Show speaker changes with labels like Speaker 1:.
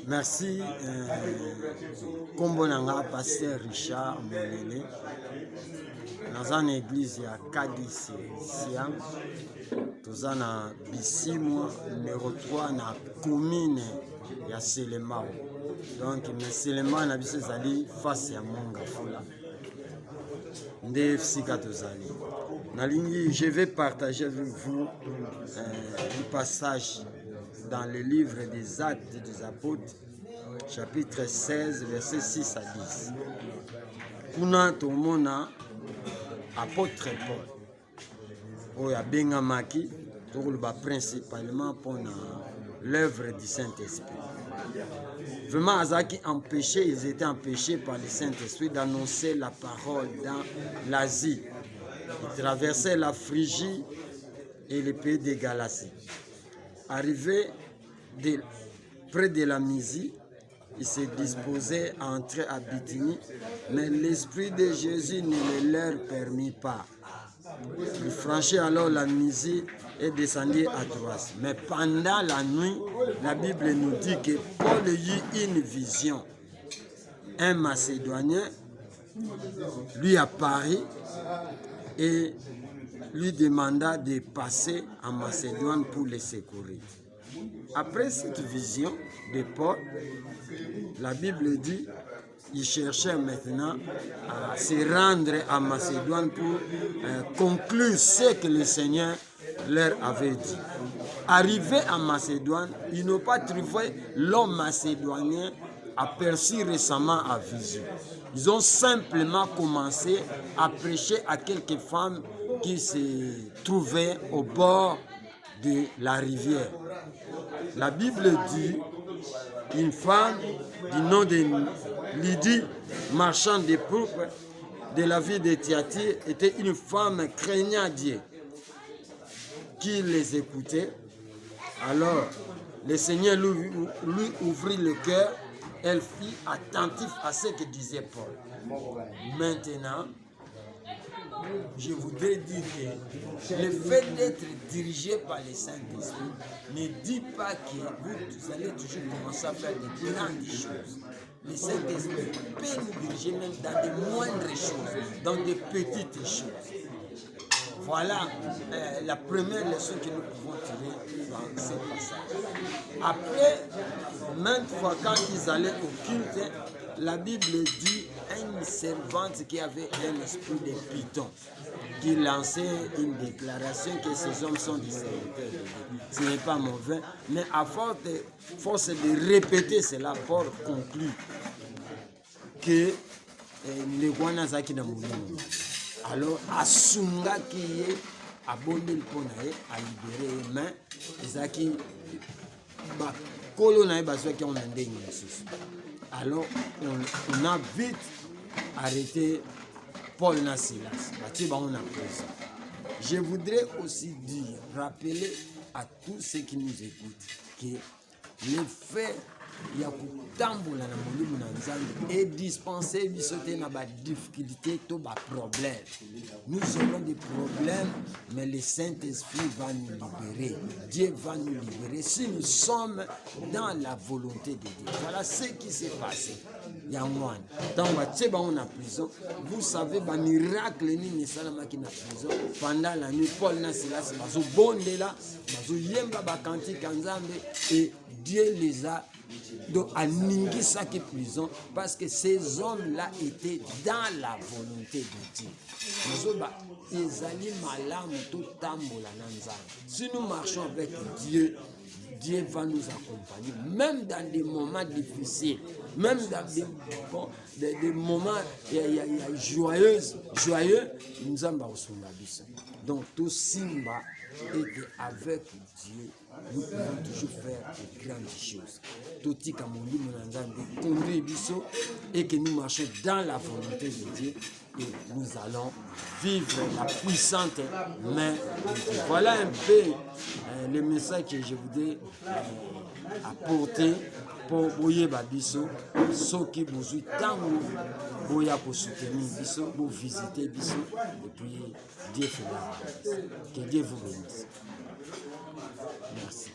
Speaker 1: Merci. Kombonanga Pasteur Richard Molele. Dans une église à Kadis Siam. Toza na Bisimwa numéro 3 na commune ya Selemao. Donc mais Selemao na biso ezali face ya Mongafula. Ndefsika tozali. Nalingi, je vais partager avec vous un passage dans le livre des Actes des Apôtres, chapitre 16, versets 6 à 10. Kuna tomona apôtre Paul, oya bengamaki, tokoloba principalement pour l'œuvre du Saint-Esprit. Vraiment, ils étaient empêchés par le Saint-Esprit d'annoncer la parole dans l'Asie. Ils traversaient la Phrygie et le pays de Galatie. Arrivés près de la Mysie, ils se disposaient à entrer à Bithynie, mais l'Esprit de Jésus ne le leur permit pas. Ils franchirent alors la Mysie et descendirent à Troas. Mais pendant la nuit, la Bible nous dit que Paul eut une vision. Un Macédonien lui apparut et lui demanda de passer en Macédoine pour les secourir. Après cette vision de Paul, la Bible dit qu'ils cherchaient maintenant à se rendre à Macédoine pour conclure ce que le Seigneur leur avait dit. Arrivés à Macédoine, ils n'ont pas trouvé l'homme macédonien aperçu récemment à visu. Ils ont simplement commencé à prêcher à quelques femmes qui se trouvaient au bord de la rivière. La Bible dit qu'une femme du nom de Lydie, marchande de pourpre de la ville de Thyatire, était une femme craignant Dieu qui les écoutait. Alors, le Seigneur lui ouvrit le cœur. Elle fut attentive à ce que disait Paul. Maintenant, je voudrais dire que le fait d'être dirigé par le Saint-Esprit ne dit pas que vous allez toujours commencer à faire de grandes choses. Le Saint-Esprit peut nous diriger même dans de moindres choses, dans de petites choses. Voilà la première leçon que nous pouvons tirer dans ce passage. Après, maintes fois quand ils allaient au culte, la Bible dit une servante qui avait un esprit de python, qui lançait une déclaration que ces hommes sont des serviteurs de Dieu. Ce n'est pas mauvais, mais à force de répéter cela, Paul conclut que les Guanazaki n'a mouru. Alors, Asunga qui est abondé le pont à libérer les mains, Isaki, alors, on a vite arrêté Paul Nassilas. Je voudrais aussi dire, rappeler à tous ceux qui nous écoutent que le fait ya kutambola na molimo na nzambe et dispenser bisote na ba difficulté to ba problème. Nous aurons des problèmes, mais le Saint-Esprit va nous libérer. Dieu va nous libérer si nous sommes dans la volonté de Dieu. Voilà ce qui s'est passé. Yangwan, dans la prison, vous savez, le miracle ni salamaki na prison pendant la nuit. Paul Nassilas bazo bondela, bazo yemba ba kanti kanzambe et Dieu les a donc à Ningisaki prison parce que ces hommes-là étaient dans la volonté de Dieu. Si nous marchons avec Dieu, Dieu va nous accompagner, même dans des moments difficiles, même dans des moments joyeux, nous avons donc tout Simba et qu'avec Dieu, nous pouvons toujours faire de grandes choses. Et que nous marchons dans la volonté de Dieu et nous allons vivre la puissante main de Dieu. Voilà un peu le message que je voudrais apporter pour Boye Babiso, ceux qui vous tango, Boya pour soutenir Biso, pour visiter Biso, et puis Dieu fait la grâce. Que Dieu vous bénisse. Merci.